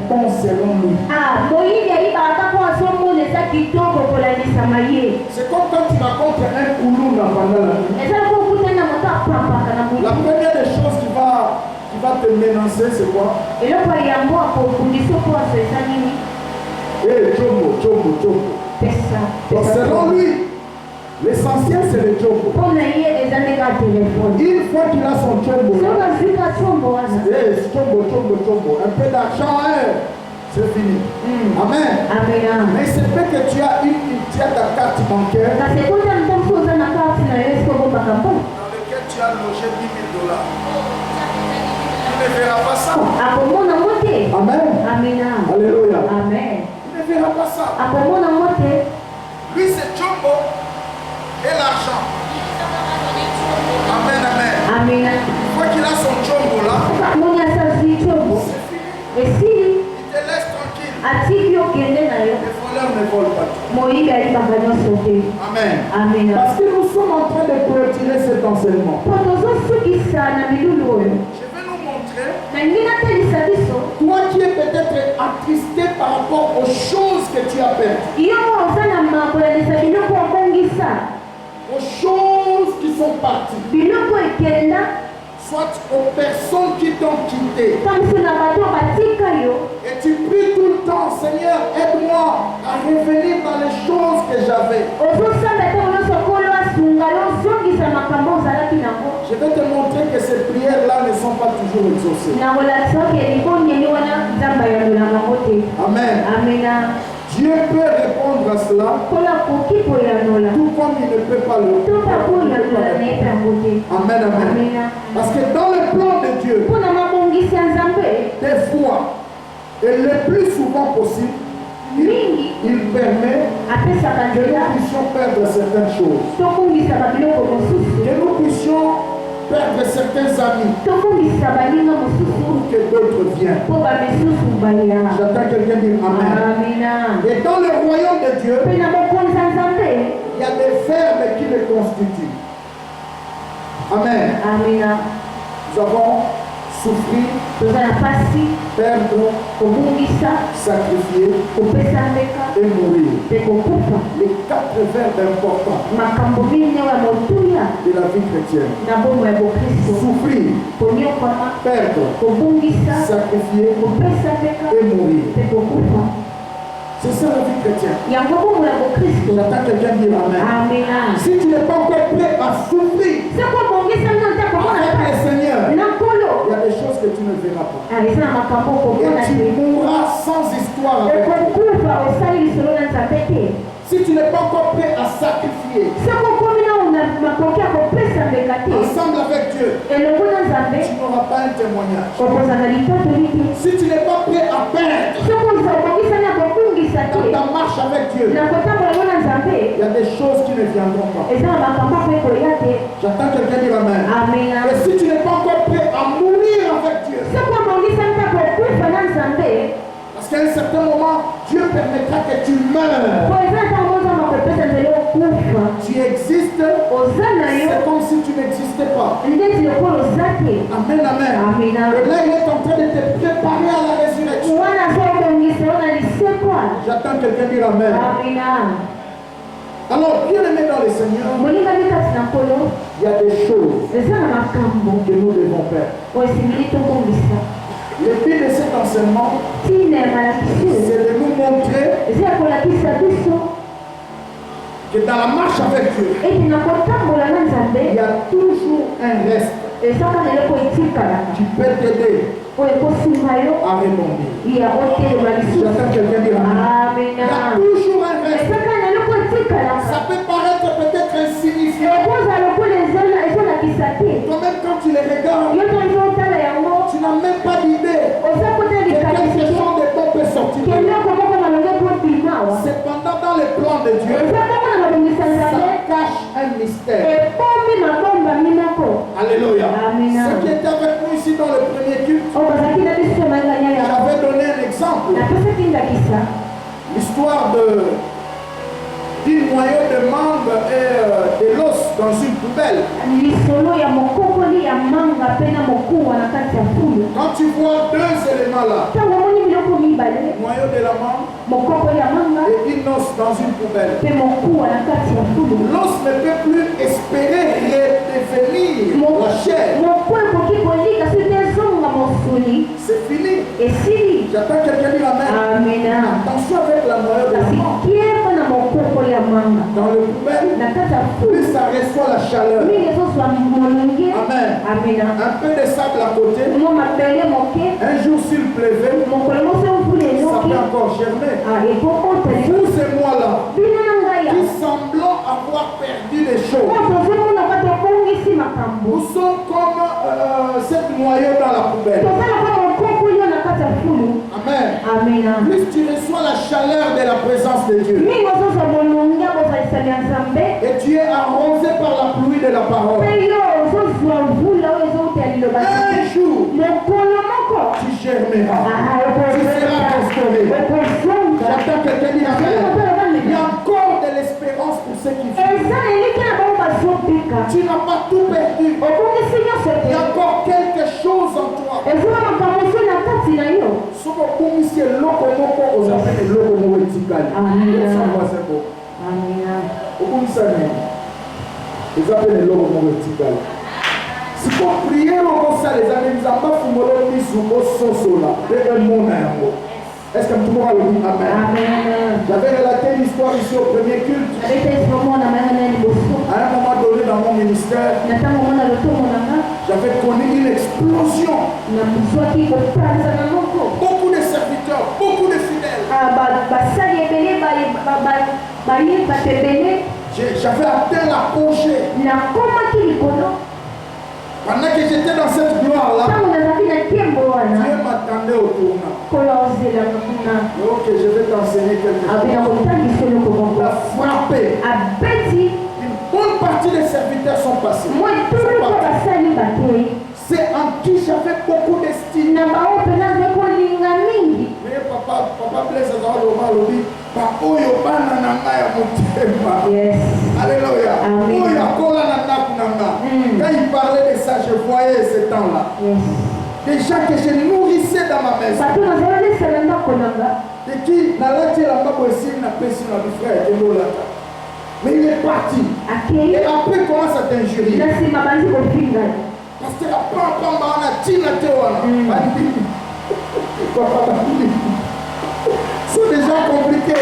bon selon lui. C'est comme quand tu rencontres un koulouna pendant la nuit. La première des choses qui va te menacer, c'est quoi? Chobo. Donc selon lui, l'essentiel c'est le chobo. Une fois qu'il a son chobo, chobo, un peu d'argent, c'est fini. Amen. Mais c'est vrai que tu as ta carte bancaire dans laquelle tu as logé $10,000. Tu ne verras pas ça. Amen. Alléluia. Amen. Tu ne verras pas ça. Lui c'est Chombo et l'argent. Amen. Une fois qu'il a son Chombo là, c'est fini. Il te laisse tranquille. Les voleurs ne volent pas tout. Amen. Parce que nous sommes en train de clôturer cet enseignement. Je vais nous montrer. Toi qui es peut-être attristé par rapport aux choses que tu as perdues. Aux choses qui sont parties. Soit aux personnes qui t'ont quitté. Et tu pries tout le temps, Seigneur, aide-moi à revenir dans les choses que j'avais. Je vais te montrer que ces prières-là ne sont pas toujours exaucées. Amen. Dieu peut répondre à cela, tout comme il ne peut pas le faire. Amen. Parce que dans le plan de Dieu, des fois, et le plus souvent possible, il permet que nous puissions perdre certaines choses. Que nous puissions perdre certains amis pour que d'autres viennent. J'attends quelqu'un dire Amen. Et dans le royaume de Dieu, il y a des fermes qui le constituent. Amen. Nous avons souffri, perdre, sacrifier et mourir. Les 4 verbes importants de la vie chrétienne. Souffrir, perdre, sacrifier et mourir. C'est ça la vie chrétienne. J'attends quelqu'un dire Amen. Si tu n'es pas encore prêt à souffrir avec le Seigneur, il y a des choses que tu ne verras pas. Et tu mourras sans histoire avec Dieu. Si tu n'es pas encore prêt à sacrifier ensemble avec Dieu, tu n'auras pas un témoignage. Si tu n'es pas prêt à perdre dans ta marche avec Dieu, il y a des choses qui ne viendront pas. J'attends quelqu'un dire Amen. Et si tu n'es pas encore prêt à mourir avec Dieu, parce qu'à un certain moment, Dieu permettra que tu meurs. Tu existes, c'est comme si tu n'existais pas. Amen. Et là, il est en train de te préparer à la résurrection. J'attends quelqu'un dire Amen. Alors, bien aimé dans le Seigneur, il y a des choses que nous devons faire. Le but de cet enseignement, c'est de nous montrer que dans la marche avec Dieu, il y a toujours un reste qui peut t'aider à rebondir. J'attends quelqu'un dire Amen. Il y a toujours un reste. Ça peut paraître peut-être insignifiant. Toi-même quand tu les regardes, tu n'as même pas d'idée que quelque chose de bon peut sortir. Cependant, dans le plan de Dieu, ça cache un mystère. Alléluia. Ceux qui étaient avec nous ici dans le premier culte, j'avais donné un exemple. L'histoire d'une noyau de mangue et de l'os dans une poubelle. Quand tu vois 2 éléments là, noyau de la mangue et une os dans une poubelle. L'os ne peut plus espérer redevenir la chair. C'est fini. J'attends quelqu'un dire amen. Attention avec la noyau de la mangue. Dans le poubelle, plus ça reçoit la chaleur. Amen. Un peu de sable à côté. Un jour s'il pleuvait, ça peut encore germer. Vous et moi là, qui semblons avoir perdu les choses. Nous sommes comme cette noyau dans la poubelle. Amen. Plus tu reçois la chaleur de la présence de Dieu. Et tu es arrosé par la pluie de la parole. Un jour, tu germeras. Tu seras restauré. J'attends quelqu'un dire amen. Il y a encore de l'espérance pour ceux qui vivent. Tu n'as pas tout perdu. Il y a encore quelque chose en toi. Si vous priez comme ça, les amis, nous avons fait est-ce que tout le monde a dit amen? J'avais relaté l'histoire ici au premier culte. À un moment donné dans mon ministère, j'avais connu une explosion. Beaucoup de serviteurs, beaucoup de fidèles. J'avais atteint l'apogée. Pendant que j'étais dans cette gloire-là, Dieu m'attendait au tournant. Ok, je vais t'enseigner quelque chose. Il a frappé. Une bonne partie des serviteurs sont passés. C'est en qui j'avais beaucoup d'estime. Mais papa Blaise Azawalobi, alléluia. Quand il parlait de ça, je voyais ce temps-là. Des gens que je nourrissais dans ma maison. Et qui n'a pas été la frère. Mais il est parti. Et après, comment ça t'injurie? Parce que c'est déjà compliqué.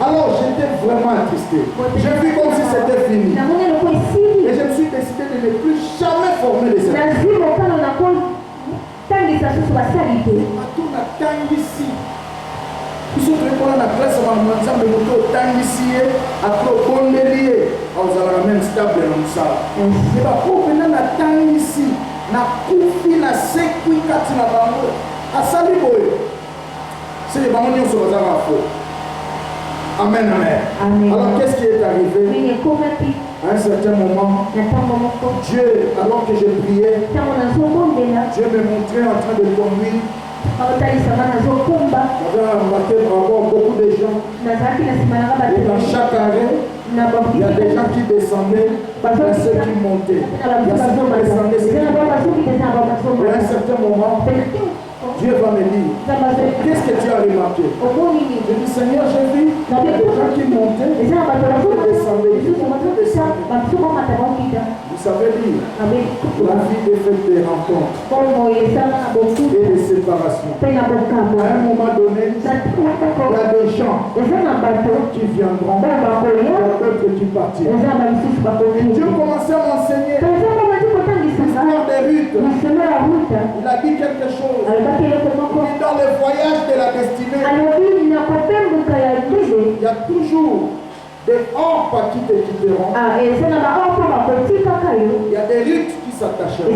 Alors j'étais vraiment attristé. J'ai vu comme si c'était fini. Et je me suis décidé de ne plus jamais former des serviteurs. Ils sont venus pour la classe en mangeant de moto, tangissier, après au bon délié, aux alamens stable dans ça. Et bah pour venir à tangissi, na koufi na sekui katina bango, à saliboy. C'est les bango sur les arafos. Amen, amen. Alors qu'est-ce qui est arrivé? À un certain moment, Dieu, alors que je priais, Dieu me montrait en train de conduire. J'avais remarqué vraiment beaucoup de gens. Et dans chaque arrêt, il y a des gens qui descendaient, il y a ceux qui montaient. Il y a ceux qui descendaient, ceux qui montaient. Et à un certain moment, Dieu va me dire, qu'est-ce que tu as remarqué? Je dis, Seigneur, j'ai vu des gens qui montaient, qui descendaient, qui descendaient. Vous savez dire, la vie est faite de rencontres et de séparations. À un moment donné, il y a des gens qui viendront, il y a d'autres qui partiront. Et Dieu commençait à m'enseigner l'histoire des Ruth. Il a dit quelque chose. Il dit dans le voyage de la destinée, il y a toujours des ordres qui te quitteront. Il y a des rites qui s'attacheront.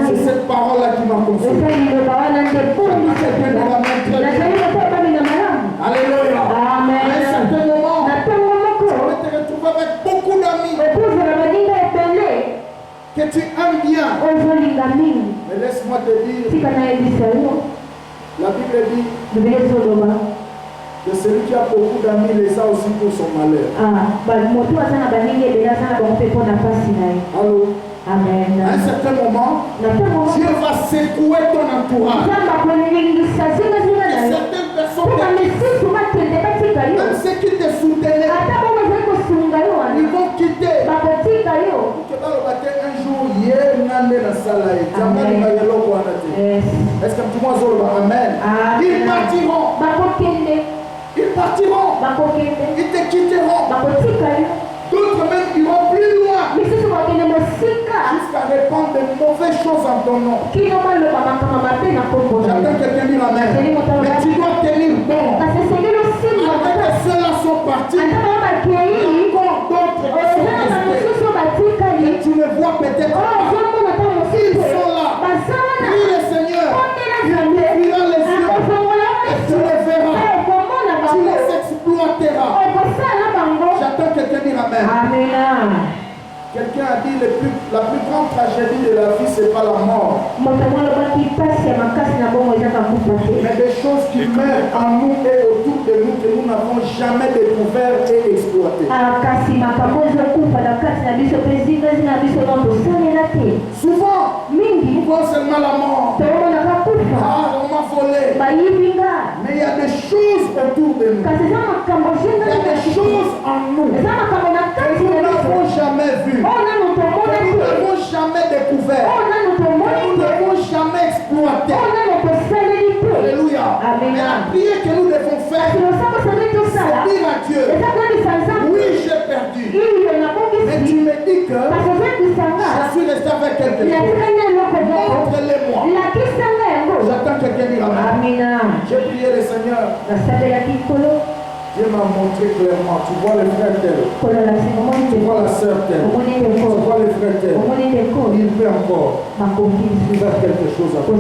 C'est cette parole-là qui m'a consolé. Alléluia. Amen. À un certain moment, tu vas te retrouver avec beaucoup d'amis que tu aimes bien. Mais laisse-moi te dire, la Bible dit, Que celui qui a beaucoup d'amis les a aussi pour son malheur. Allô? Amen. À un certain moment, Dieu va secouer ton entourage. Certaines personnes, même ceux qui te soutenaient, ils vont quitter. Un jour, est-ce que tout le monde amen? Ils partiront. Ils partiront. Ils te quitteront. D'autres même iront plus loin. Jusqu'à répandre de mauvaises choses en ton nom. J'attends quelqu'un dire amen. Mais tu dois tenir bon. Après que ceux-là sont partis, il y a encore d'autres qui sont restés. Et tu les vois peut-être. Ils sont là. Prie le Seigneur. Il ouvrira les yeux. Et tu les verras. Tu les exploiteras. J'attends quelqu'un dire amen. Quelqu'un a dit la plus grande tragédie de la vie, ce n'est pas la mort. Mais des choses qui meurent en nous et autour de nous que nous n'avons jamais découvert et exploité. Souvent, nous voyons seulement la mort. On m'a volé. Mais il y a des choses autour de nous. Il y a des choses en nous que nous n'avons jamais vues. Nous n'avons jamais découvert. Nous n'avons jamais exploité. Alléluia. Et la prière que nous devons faire, c'est dire à Dieu, oui, j'ai perdu. Mais tu me dis que je suis resté avec quelqu'un. Montre-les-moi. J'attends quelqu'un dire amen. J'ai prié le Seigneur. Dieu m'a montré clairement, tu vois le frère tel, tu vois la sœur tel, tu vois le frère tel, il peut encore faire quelque chose à toi.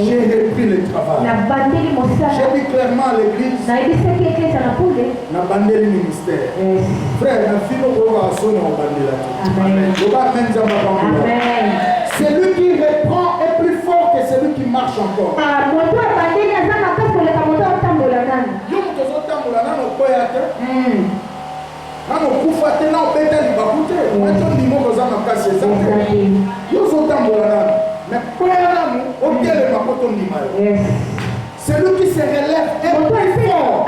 J'ai repris le travail. J'ai dit clairement à l'église, n'a bandé le ministère. Frère, la fille au son au bandé. Amen. Celui qui reprend est plus fort que celui qui marche encore. Celui qui se relève est plus fort.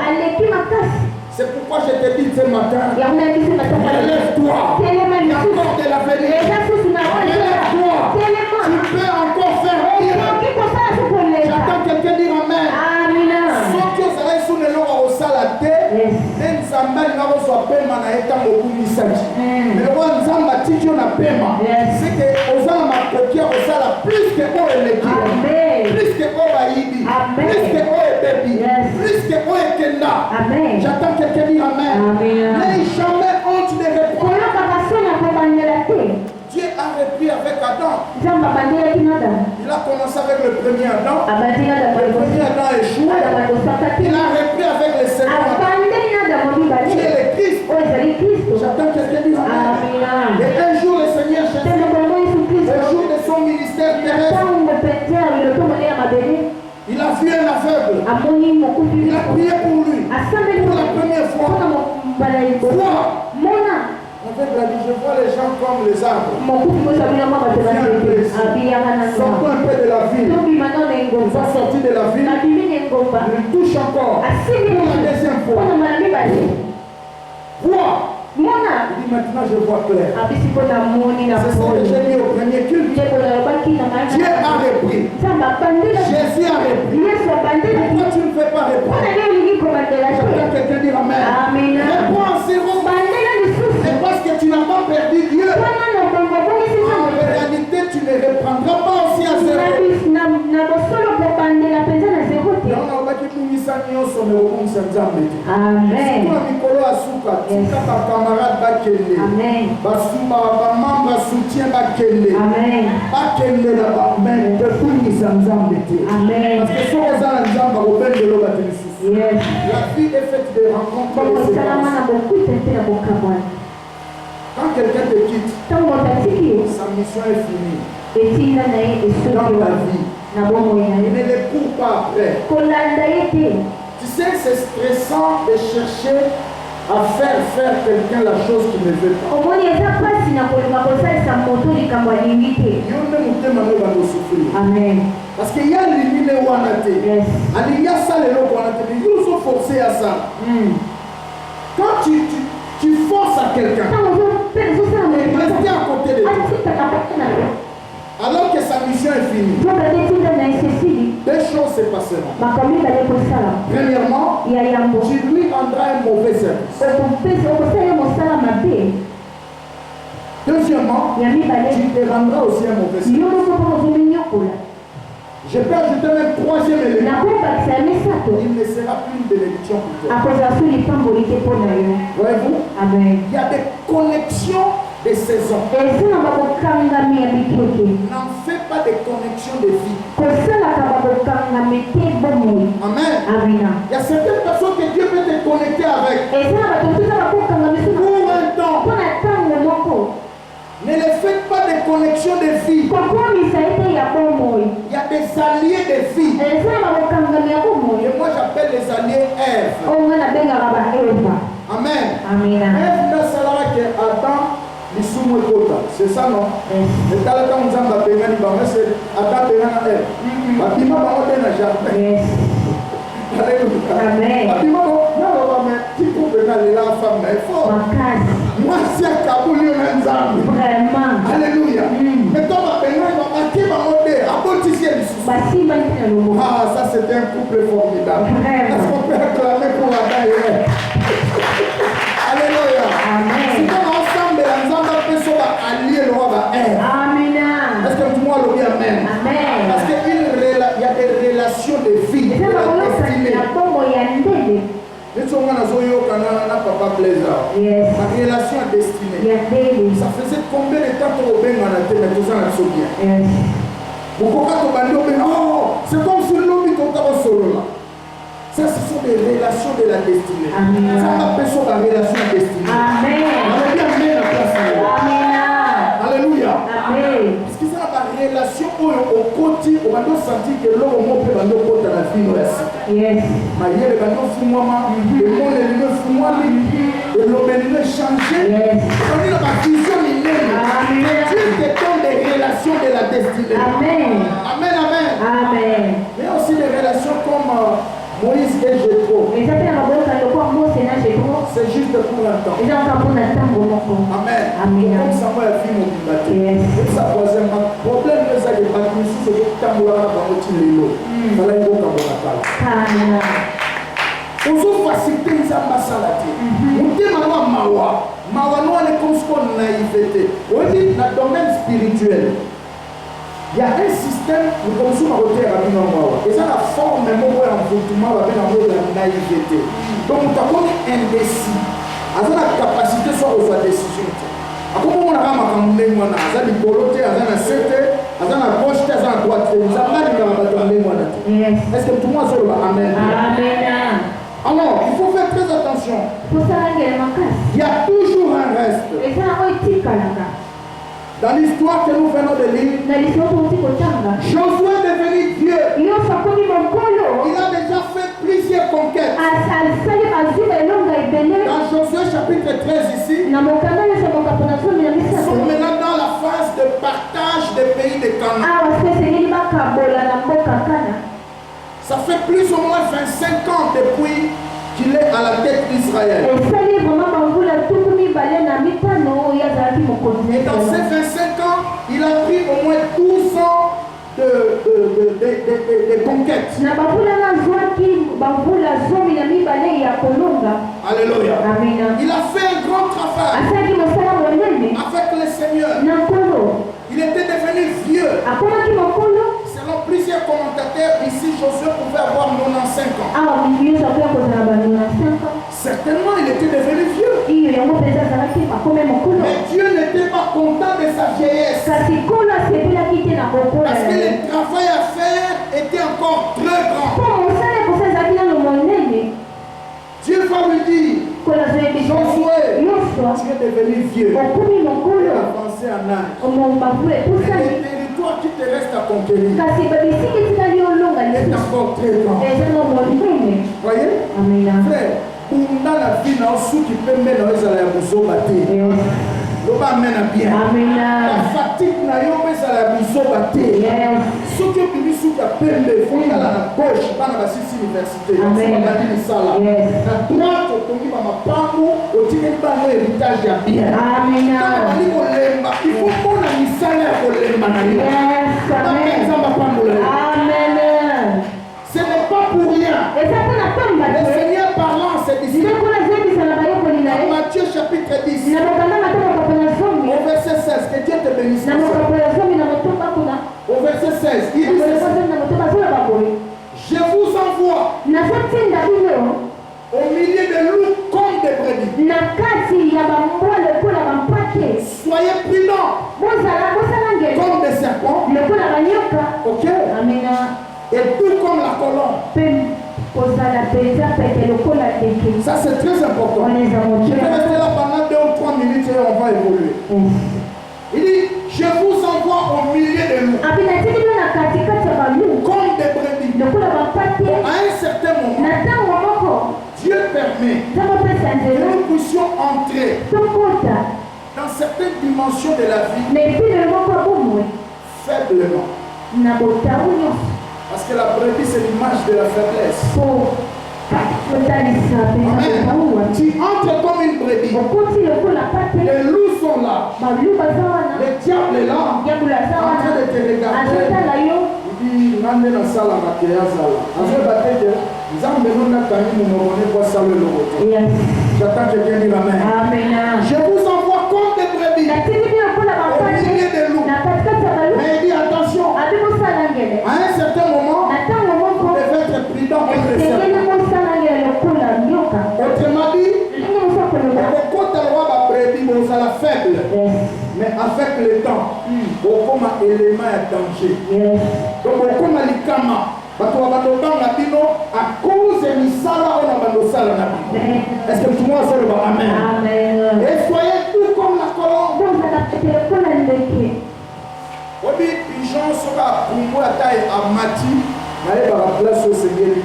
C'est pourquoi je te dis ce matin, relève-toi. Il y a encore de l'avenir. Relève-toi. Tu peux encore faire pire. J'attends quelqu'un dire amen. C'est que Osana Makokia Osala plus que moi l'équipe, plus que moi Baïbi, plus que moi Baby, plus que moi Kenda. J'attends quelqu'un dire amen. N'aie jamais honte de répondre. Dieu a repris avec Adam. Il a commencé avec le premier Adam. Le premier Adam échoué. Il a repris avec le second Adam. Tu es le Christ. J'attends quelqu'un dire amen. Et un jour le Seigneur Jésus, le jour de son ministère terrestre, il a vu un aveugle. Il a prié pour lui. Pour la première fois. Avec la vie, je vois les gens comme les arbres. Sortons un peu de la ville. Ils sont sortis de la ville. Ils touchent encore. Pour la deuxième fois. Vois. Il dit maintenant je vois clair. C'est ce que j'ai dit au premier culte. Dieu a repris. Jésus a repris. Pourquoi tu ne fais pas répondre? J'attends quelqu'un dire amen. Réponds en zéro. C'est parce que tu n'as pas perdu Dieu. En réalité, tu ne reprendras pas aussi à zéro. Amen. La vie est faite de rencontres. Quand quelqu'un te quitte, sa mission est finie. Dans ta vie, ne les cours pas après. Tu sais, c'est stressant de chercher à faire quelqu'un la chose qu'il ne veut pas. Amen. Parce qu'il y a l'éliminé Wanate. Yes. Il y a ça, les lots Wanate. Ils nous ont forcés à ça. Quand tu forces à quelqu'un, rester à côté de toi. Alors que sa mission est finie, deux choses se passeront. Premièrement, tu lui rendras un mauvais service. Deuxièmement, tu te rendras aussi un mauvais service. Je peux ajouter même troisième élément. Il ne sera plus une bénédiction pour toi. Voyez-vous? Amen. Il y a des connexions de saison. N'en fais pas des connexions de vie. Amen. Il y a certaines personnes que Dieu peut te connecter avec pour un temps. Ne les faites pas des connexions de vie. Il y a des alliés de vie. Et moi j'appelle les alliés Ève. Amen. Ève n'a salarié que Adam. C'est ça non? Et dans le temps où nous avons c'est Adam Bengani Ève. Bâtiment dans le jardin. Alléluia. Tu peux aller là, femme, mais fort. Moi, c'est un Kabouli, on a un zam. Alléluia. Mais toi, ma Bengani, ma qui m'a monté, à Bolticiel. Ah, ça, c'était un couple formidable. Est-ce qu'on peut acclamer pour Adam et Ève? Alléluia. C'est comme ensemble, les ensembles peut allier le roi à Ève. Est-ce que tout le monde le dit amen? Parce qu'il y a des relations de vie. La relation destinée. Ça faisait combien de temps qu'on a bien? C'est comme si l'homme était solo là. Ça, ce sont des relations de la destinée. Ça m'appelle sur la relation destinée. Alléluia. Parce que ça a une relation au côté, on va sentir que l'homme peut la vie. Yes. Le monde est changé. On dit la vision Dieu te donne des relations de la destinée. Amen. Mais aussi des relations comme Moïse et Jétro. C'est juste pour un temps. Amen. Comme ça, moi, la vie m'a dit. C'est ça, troisièmement. Le problème de ça, c'est que c'est que tu as un on se facilite les ambassadeurs. On dit mawa est comme ce qu'on naïveté. On dit dans le domaine spirituel. Il y a un système, nous commençons à retirer à Binamoua. Et ça, la forme, même au envoûtement, avec la naïveté. Donc, nous avons indécis. Nous avons la capacité soit aux décisions. Comment on a ramené mon âge? Nous avons dit boloté, nous avons accepté, nous avons la gauche, nous avons la droite. Nous avons dit est-ce que tout le monde se lève? Amen. Alors, il faut faire très attention. Il y a toujours un reste. Dans l'histoire que nous venons de lire, Josué est devenu Dieu. Il a déjà fait plusieurs conquêtes. Dans Josué chapitre 13 ici, nous sommes maintenant dans la phase de partage des pays de Canaan. Ça fait plus ou moins 25 ans depuis qu'il est à la tête d'Israël. Et dans ces 25 ans, il a pris au moins 12 ans de conquête. Alléluia. Il a fait un grand travail avec le Seigneur. Il était devenu vieux. Selon plusieurs commentateurs, ici Josué pouvait avoir 95 ans. Certainement, il était devenu vieux. Mais Dieu n'était pas content de sa vieillesse. Parce que le travail à faire était encore très grand. Dieu va lui dire, Josué, tu es devenu vieux. Tu es avancé en âge. Les territoires qui te restent à conquérir, est encore très grand. Voyez? Frère, pour la vie, qui peut mettre dans les alliés, Loba amena bien. La fatigue na yo pesa la biso bate. Soki obimi suka pembe fonga la gauche bana ba sisi université. On va dire ça là. Na droite otongi ba mapango otiki bango héritage ya bien. Amen. Bali kolemba, il faut pona misala ya kolemba na yo. Amen. Amen. Ce n'est pas pour rien. Le Seigneur parlant c'est ici. Matthieu chapitre 10. Au verset 16, que Dieu te bénisse. Au verset 16, il dit je vous envoie au milieu de loups comme des brebis. Soyez prudents comme des serpents. Ok? Et tout comme la colombe. Ça c'est très important. Je vais rester là pendant 2 ou 3 minutes et on va évoluer. Il dit, je vous envoie au milieu de loups. Comme des brebis. À un certain moment, Dieu permet que nous puissions entrer dans certaines dimensions de la vie faiblement. Parce que la brebis c'est l'image de la faiblesse. Amen. Tu entres comme une brebis. Les loups sont là. Le diable est là. En train de te regarder. Il dit, Nande na sala makeya sala. Azo batete, nzambe nona kani mumorone kwa sala le loto. J'attends quelqu'un dire amen. Amen. Je vous envoie comme des brebis. Au milieu des loups. Mais il dit attention. À un certain moment, vous devez être prudent contre les serpents. Autrement dit, quand on voit la brebis, vous êtes faible. Mais avec le temps, vous comme un élément de danger. Donc, vous comme un likama. Parce que vous avez à cause de l'isala, on a est-ce que tout le monde sait le amen? Et soyez tout comme la colombe. Oui, les gens sont là pour moi à taille à Mati, mais à la place au Seigneur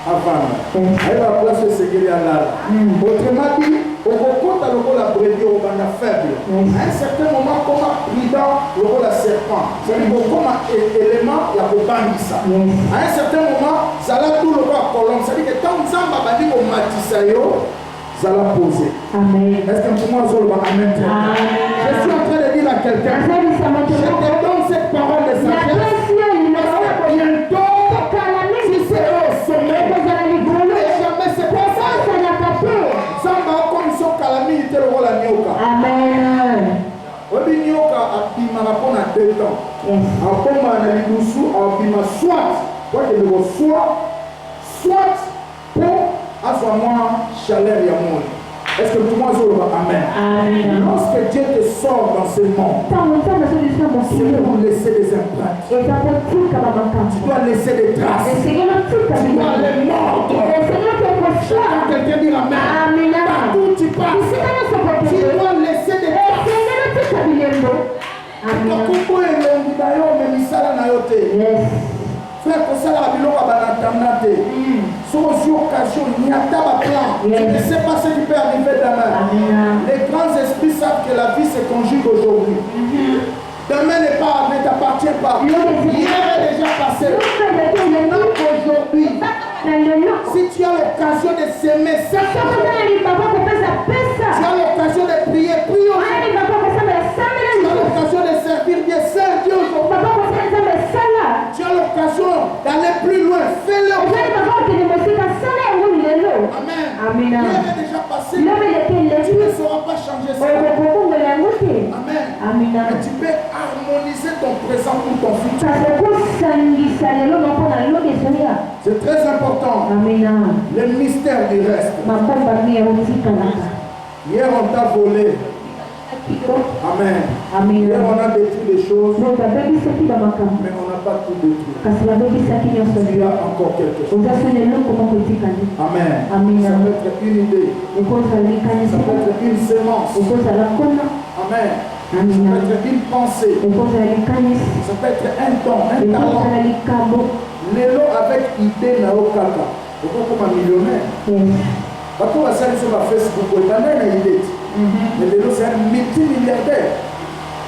avant. À la place au Seigneur à l'âge. Autrement dit, au compte à la brebis au banda faible. À un certain moment, comme un prudent, le rôle à serpent. C'est-à-dire comme un élément, il y a au bandissa. À un certain moment, ça a tout le rôle à colombe. C'est-à-dire que tant que ça m'a dit au Matisayo, ça l'a posé. Amen. Est-ce que pour moi, je vais amen? Je suis en train de dire à quelqu'un, je te donne cette parole de sagesse. Bientôt, si c'est au sommet, et jamais c'est pas ça. Ça m'a comme son calamité, le rôle à Nyoka. Amen. Oui, Nyoka a pris ma rapport à 2 temps. A comme on a dit dessous, a pris ma soit pour avoir chaleur et amour. Est-ce que tout le monde dit amen? Lorsque Dieu te sort dans ce monde, tu dois laisser des empreintes. Tu dois laisser des traces. Tu dois les mordre. Quelqu'un dit amen. Partout tu passes, tu dois laisser des traces. Frère, pour ça, la bilo va t'amener. Sur occasion, il n'y a pas de plan. Tu ne sais pas ce qui peut arriver demain. Les grands esprits savent que la vie se conjugue aujourd'hui. Demain ne t'appartient pas. Hier est déjà passé. Maintenant, aujourd'hui, si tu as l'occasion de s'aimer, tu as l'occasion de prier, prie aujourd'hui. Tu as l'occasion de servir Dieu, serve Dieu aujourd'hui. Tu as l'occasion d'aller plus loin, fais-le. Amen. Hier est déjà passé. Tu ne sauras pas changer ça. Amen. Mais tu peux harmoniser ton présent pour ton futur. C'est très important. Le mystère du reste. Hier on t'a volé. Amen. Hier on a détruit des choses. Mais on n'a pas tout détruit. Il y a encore quelque chose. Amen. Ça peut être une idée. Ça peut être une sémence. Amen. Ça peut être une pensée. Ça peut être un don, un talent. Lélo avec idée na okaka. Pourquoi comme un millionnaire? Parce qu'on va sur Facebook, on a une idée. Mais Lélo c'est un multimilliardaire.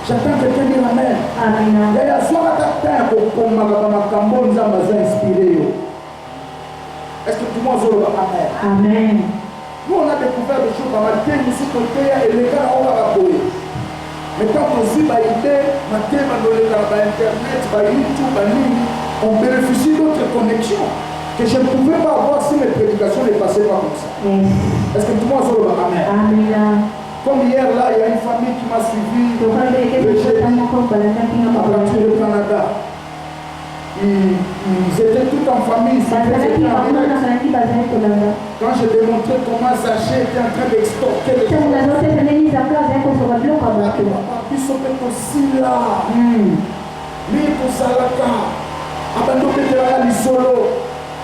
J'attends quelqu'un dire Amen. Amen. Il y a soir à ta terre pour Makambo nous a inspiré. Est-ce que tout le monde dit Amen? Amen. Nous on a découvert des choses dans la tête, nous sommes et les gars on va appuyer. Mais quand on suit l'idée, Internet, YouTube, on bénéficie d'autres connexions que je ne pouvais pas avoir si mes prédications ne passaient pas comme ça. Est-ce que tout le monde dit Amen? Amen. Comme hier là, il y a une famille qui m'a suivi le jeudi à partir du Canada. Ils étaient tous en famille. Quand j'ai démontré comment Zaché était en train d'extorquer les gens, ils sont aussi là. Mais pour Salaka, abandonné de la solo,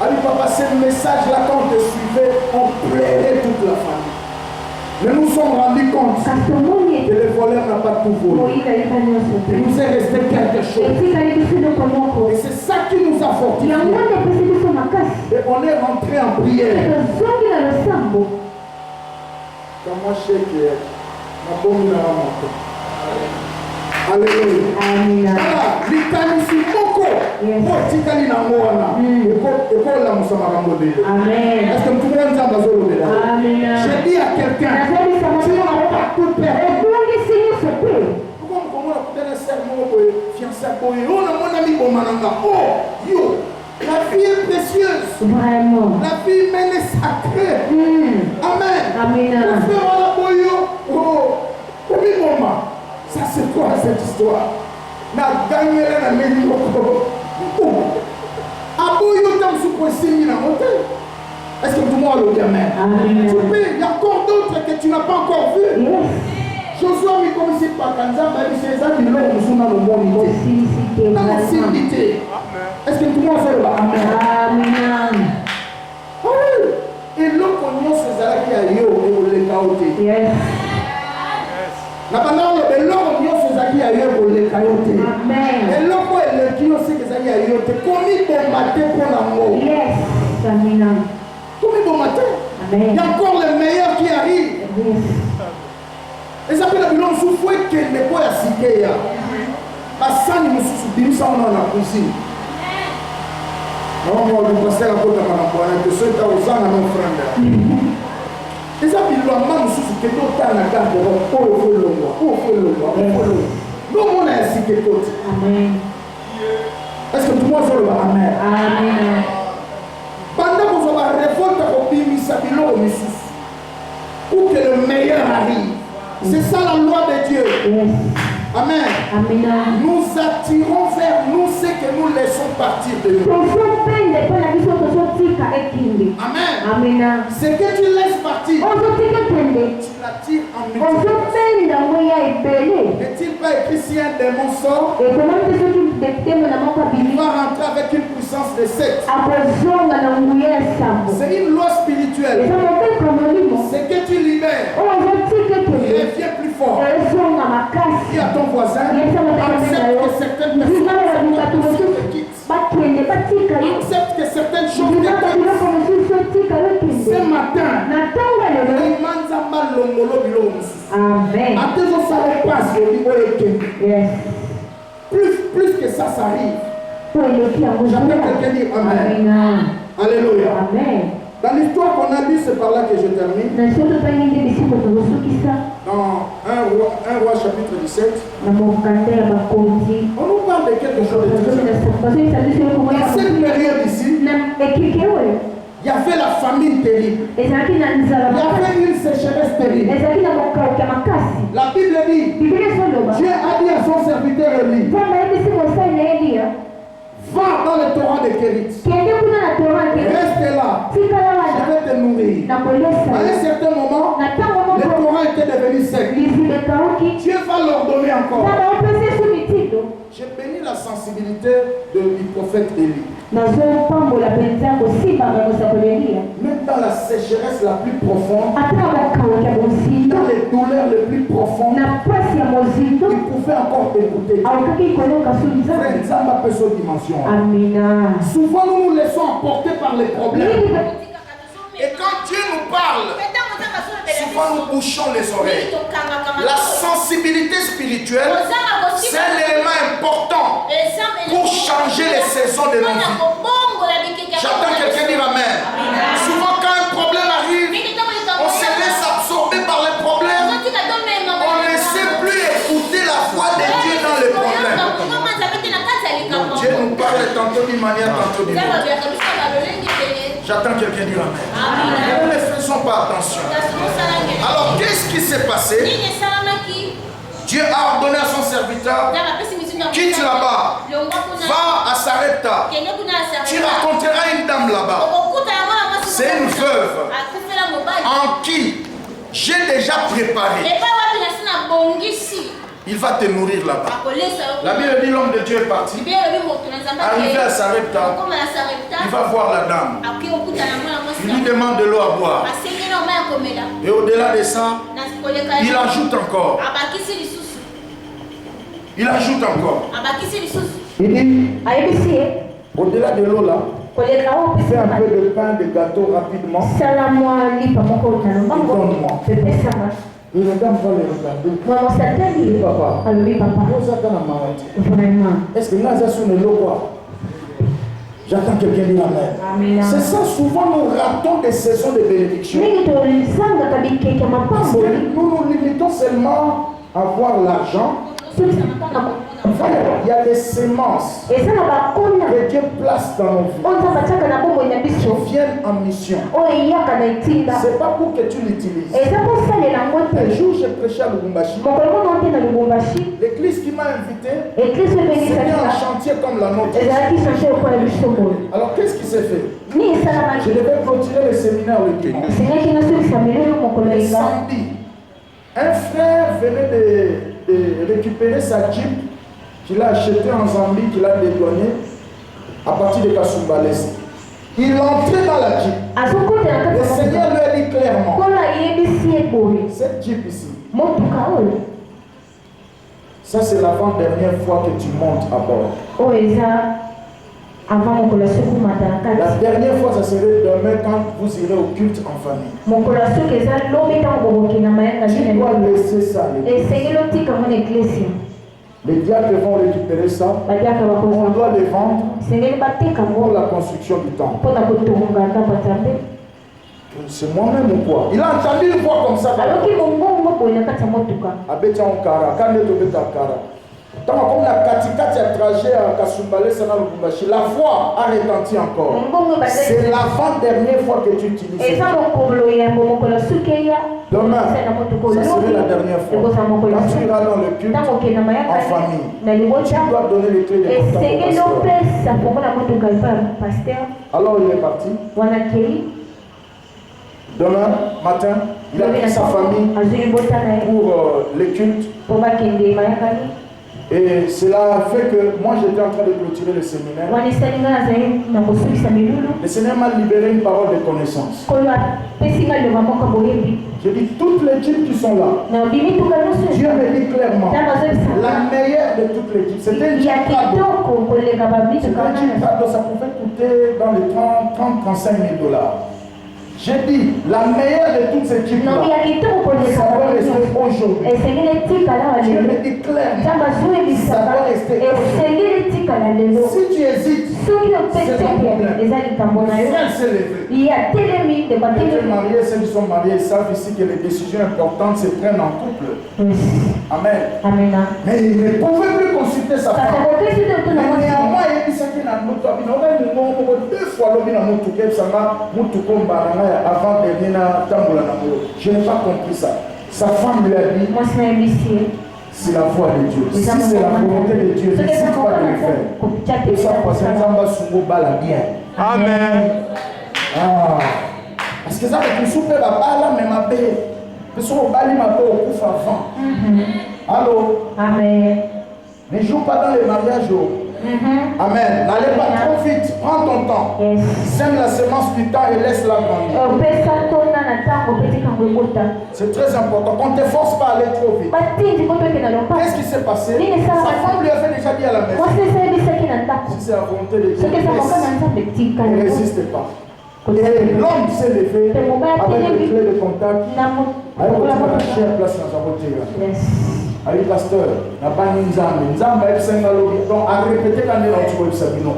avec pas passer le message là quand on te suivait, on plairait toute la famille. Mais nous sommes rendus compte que le voleur n'a pas tout volé. Il nous est resté quelque chose. Et c'est ça qui nous a fortifiés. Et on est rentré en prière. Quand moi je sais que ma bonne n'a pas monté. Alléluia. Voilà, l'Italie beaucoup. Pour Tikali na Moana. Et pour la Moussama modèle. Est-ce que tout le monde a besoin de là? J'ai dit à quelqu'un, tu n'as pas tout perdu. Pourquoi on a fait un serment pour fiancer pour eux? On a mon ami au Mananga. Oh, yo, la vie est précieuse. Vraiment. La vie humaine est sacrée. Amen. Amen. Oh, comment? Ça c'est quoi cette histoire? Na gagné la mairie au Aboyo tam sous na monté. Est-ce que tout le monde le dit Amen? Il y a encore d'autres que tu n'as pas encore vu. Josué mi comme si pas Kanza, mais c'est ça qui l'ont nous dans le monde. Dans la civilité. Est-ce que tout le monde fait le Amen? Amen. Oui. Et l'eau qu'on y a ces arrêts qui a eu au Légaoté. Na pendant le long yo sezaki ya yo le kayote. Amen. Et loko le kio se kezaki ya yo te komi bombarder pour l'amour. Yes. Amen. Komi bombarder. Amen. Il y a encore le meilleur qui arrive. Yes. Et ça fait la bilan souffoué que ne pas ya sikeya. Basani mususu bimisa on a cuisine. Non moi le pasteur a porté ma bonne que c'est à osana mon frère. Et ça, il doit même sous ce que d'autres ont la garde de l'homme. Oh, il faut le voir. Nous, on a ainsi que d'autres. Amen. Est-ce que tout le monde veut le voir? Amen. Amen. Pendant que vous avez révolte au Bimisabilo au Missus, pour que le meilleur arrive. C'est ça la loi de Dieu. Amen. Amen. Nous attirons vers nous ce que nous laissons partir de nous. Amen. Amen. Ce que tu laisses partir, tu l'attires en multiplié. N'est-il pas écrit si un démon sort, il va rentrer avec une puissance de 7. C'est une loi spirituelle. Ce que tu libères, il revient plus fort. Dis à ton voisin, accepte que certaines personnes te quittent. Accepte que certaines choses te quittent. Ce matin, plus que ça arrive. J'appelle quelqu'un dire Amen. Alléluia. Amen. Dans l'histoire qu'on a lue, c'est par là que je termine. Dans 1 roi chapitre 17, on nous parle de quelque chose de très important. Dans cette période ici, il y avait la famine terrible. Il y avait une sécheresse terrible. La Bible dit, Dieu a dit à son serviteur Élie, va dans le torrent de Kérit. Reste là. Je vais te nourrir. À un certain moment, le torrent était devenu sec. Dieu va leur donner encore. J'ai béni la sensibilité du prophète Élie. Même dans la sécheresse la plus profonde, dans les douleurs les plus profondes, il pouvez encore écouter. Frère Nzamba peut cette dimension. Souvent nous nous laissons emporter par les problèmes. Et quand Dieu nous parle, souvent nous bouchons les oreilles. La sensibilité spirituelle, c'est un élément important pour changer les saisons de nos vies. J'attends quelqu'un dire Amen. Souvent quand un problème arrive, on se laisse absorber par les problèmes. On ne sait plus écouter la voix de Dieu dans les problèmes. Dieu nous parle tantôt d'une manière, tantôt d'une autre. J'attends quelqu'un dire Amen. Ne faisons pas attention. Alors qu'est-ce qui s'est passé? Dieu a ordonné à son serviteur, quitte là-bas, va à Sarepta. Tu rencontreras une dame là-bas. C'est une veuve en qui j'ai déjà préparé. Il va te nourrir là-bas. La Bible dit l'homme de Dieu est parti. Arrivé à Sarepta, il va voir la dame. Il lui demande de l'eau à boire. Et au-delà de ça, il ajoute encore. Il ajoute encore. Il dit, au-delà de l'eau là, fais un peu de pain, de gâteau rapidement. Donne-moi. Et la dame va le regarder. Papa. Est-ce que là, ça sonne l'eau quoi? J'attends quelqu'un dire Amen. C'est ça, souvent nous ratons des saisons de bénédiction. Parce que nous nous limitons seulement à voir l'argent. Il y a des semences que Dieu place dans nos vies qui viennent en mission. C'est pas pour que tu l'utilises. Un jour, j'ai prêché à Lubumbashi. L'église qui m'a invité, c'était un chantier comme la nôtre. Alors, qu'est-ce qui s'est fait? Je devais clôturer le séminaire le dimanche. Et samedi, un frère venait de récupérer sa Jeep qu'il a acheté en Zambie, qu'il a dédouané à partir de Kasumbalès. Il entrait dans la Jeep. Le Seigneur lui a dit clairement, cette Jeep ici, ça c'est l'avant-dernière fois que tu montes à bord. La dernière fois, ça serait demain quand vous irez au culte en famille. Tu dois laisser ça. Les diacres vont récupérer ça. On doit les vendre pour la construction du temple. C'est moi-même ou quoi? Il a entendu une voix comme ça. Comme la katikati a trajet à Kasumbalès, la voix a retenti encore. C'est l'avant-dernière fois que tu utilises. Demain, ça serait la dernière fois. Quand tu iras dans le culte en famille, tu dois donner les clés de ton pasteur. Alors il est parti. Demain matin, il a pris sa famille pour les cultes. Et cela fait que moi j'étais en train de clôturer le séminaire. Le Seigneur m'a libéré une parole de connaissance. J'ai dit toutes les jeeps qui sont là. Dieu me dit clairement la meilleure de toutes les jeeps. C'était une jeep cadeau. C'était un jeep cadeau, ça pouvait coûter dans les 30-35 000 $. J'ai dit, la meilleure de toutes ces jeeps là, ça va rester aujourd'hui. Dieu me dit clairement, ça va rester aujourd'hui. Si tu hésites, c'est ton problème. Le frère s'est levé. Les mariés, ceux qui sont mariés, ils savent ici que les décisions importantes se prennent en couple. Amen. Mais il ne pouvait plus consulter sa femme. Mais néanmoins, il dit ça qu'il a deux fois avant de venir à Tamboula. Je n'ai pas compris ça. Sa femme lui a dit, c'est la voix de Dieu. Si c'est la volonté de Dieu, n'hésite pas de le faire. Et ça, parce que Nzamba Sungo bala bien. Amen. Parce que ça, le soupe va pas là, mais ma paix. Parce qu'on bali ma paix au coup avant. Allô? Amen. Ne joue pas dans les mariages. Amen. N'allez pas trop vite. Prends ton temps. Sème la semence du temps et laisse-la grandir. C'est très important. On ne te force pas à aller trop vite. Qu'est-ce qui s'est passé? Sa femme lui avait déjà dit à la maison. Si c'est la volonté de Dieu, ne résiste pas. Et l'homme s'est levé avec le clé de contact. Avec la chère place dans sa voiture. Aïe pasteur, n'a pas une zambe. Nzambe est donc à répéter quand il est dans le Sabino.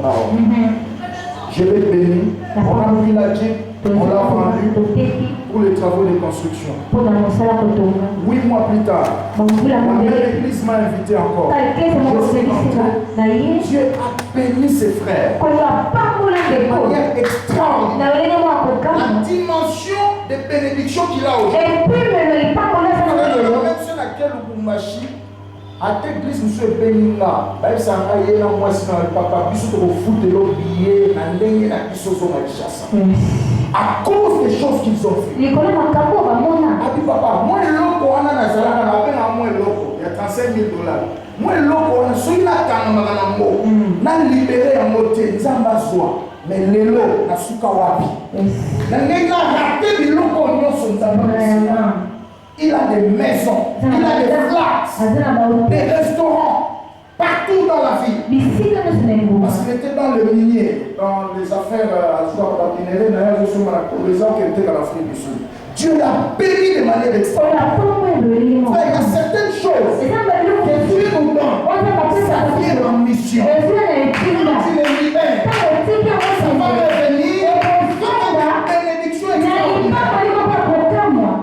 Je l'ai béni. On a pris la jeep, on l'a vendu pour les travaux de construction. 8 mois plus tard, la même église m'a invité encore. Dieu a béni ses frères de manière extraordinaire. La dimension de bénédiction qu'il a aujourd'hui. Même sur laquelle Lubumbashi, à cette église, monsieur Beninga, ça a été là, moi, c'est dans le papa, bisous au foot de l'eau billet, à cause des choses qu'ils ont fait. Ah, puis papa, moi, le loco, on a un salaire, on a moins loco, il y a 35 000 $. Moi, le loco, on a soigné la canne, on a libéré un moté, nous avons besoin. Mais les lots, on a soukawapi. On a raté des locaux, il a des maisons, il a des flats, des restaurants, partout dans la ville. Parce qu'il était dans le minier, dans les affaires à minerais, d'ailleurs, je suis malade, les gens qui étaient dans l'Afrique du Sud. Dieu l'a béni de manière extraordinaire. Il y a certaines choses que Dieu nous donne. Ça vient en mission. Tu les libères. Ça va revenir avec une bénédiction extraordinaire.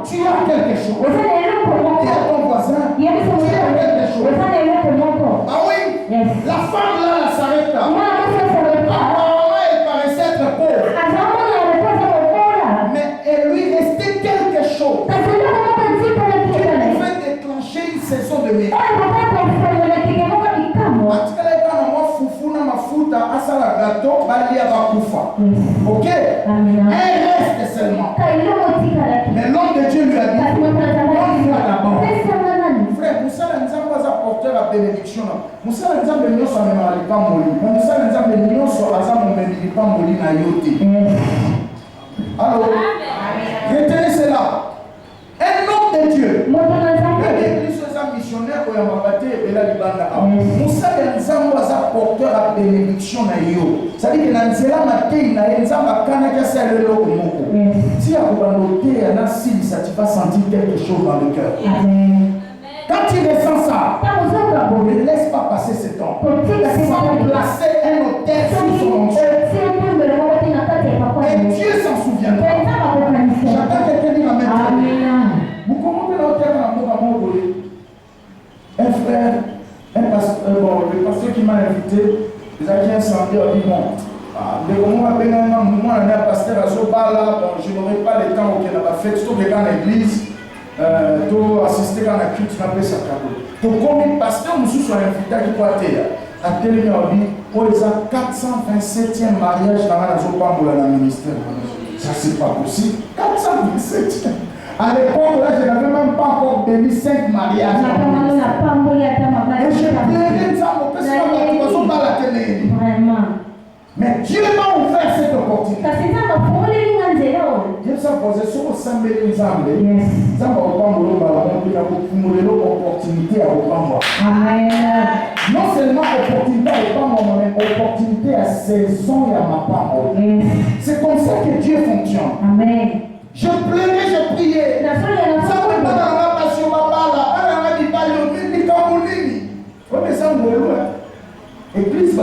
Tu as quelque chose. Tu as ton voisin. Tu as quelque chose. Ah oui, la femme là, elle s'arrête là. Apparemment, elle paraissait être pauvre. Mais elle lui restait quelque chose. Qui pouvait déclencher une saison de miracle. Ok? Elle reste seulement. Mais l'homme de Dieu lui a dit, donne-moi d'abord. Frère, Moussa Nzambe a porté la bénédiction. Moussa Nzambe n'est pas moli. Moussa Nzambe n'est pas moli na yote. Alors, retenez cela. Un homme de Dieu. L'église est un missionnaire pour Yamabate et la Libanda. Moussa Nzambe a porté la bénédiction na yo. C'est-à-dire que Nanzela Maté, Nzambe a kanaka sele lo moko. Si à Kubanoté, tu vas sentir quelque chose dans le cœur. Quand tu ressens ça, ne laisse pas passer ce temps. Sans placer un hôtel sous son nom. Et Dieu s'en souviendra. J'attends quelqu'un dire amen. Vous comprenez l'hôtel dans l'amour. Un frère, le pasteur qui m'a invité, les acquis incendiaires, a dit bon, je n'aurai pas le temps auquel on va faire, surtout les gars à l'église. Pour assister à la culte, on appelle ça cadeau. Pour combien de pasteurs nous sommes invités qui peuvent être à télé, on dit, pour les 427e mariage dans la zone pour le ministère. Ça, c'est pas possible. 427e. À l'époque, là, je n'avais même pas encore béni 5 mariages. Et je plairais ça, mon père, c'est pas la télé. Mais Dieu m'a ouvert cette opportunité. Dieu s'est posé sur le Sambé Nzambe. Nzambe a opportunité à Obama. Non seulement opportunité à Obama, mais opportunité à saison et à ma parole. C'est comme ça que Dieu fonctionne. Amen. Je plairais, je priais. Ça ne veut pas dans la passion, papa là. Église, ça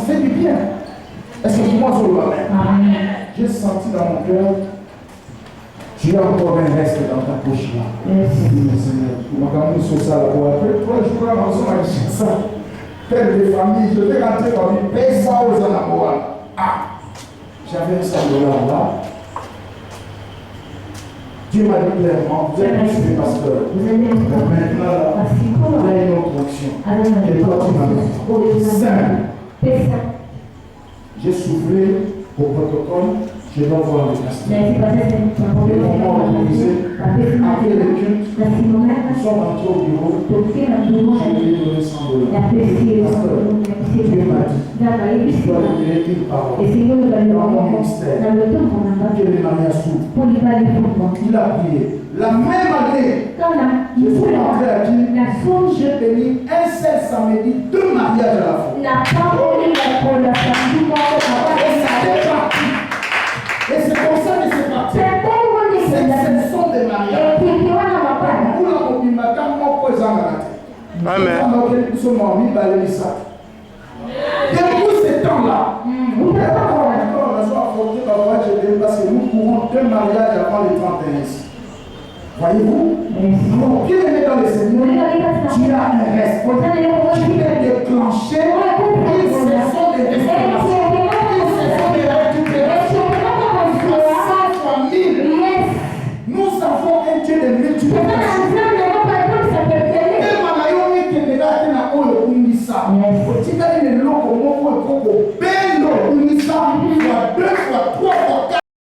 fait du bien. Est-ce que moi je le vois? J'ai senti dans mon cœur, tu as encore un reste dans ta poche là. Seigneur, tu m'as ramené sur ça là pour après 3 jours là, on s'en ça. Père de famille, je vais rentrer dans une paix ça aux anaboras. Ah, j'avais $100 là. Dieu m'a dit clairement, vous êtes tous des pasteurs. Maintenant, là, il y a une autre action. Et toi, tu m'as dit, simple. J'ai soufflé au protocole, je dois voir le pasteur. Les moments autorisés, après le culte, nous sommes entrés au bureau, je lui ai donné $100. Pasteur, Dieu m'a dit, tu dois donner une parole dans mon ministère que les mariages s'ouvrent. Il a prié. La même année, je suis rentré à Dieu, j'ai béni un seul samedi, 2 mariages à la fois. Et c'est comme ça que c'est parti. Ce sont des mariages. Amen. Depuis ce temps-là, parce que nous courons 2 mariages avant les 31 ici. Voyez-vous? Donc, bien aimé dans le Seigneur, tu as un respect. Tu es déclenché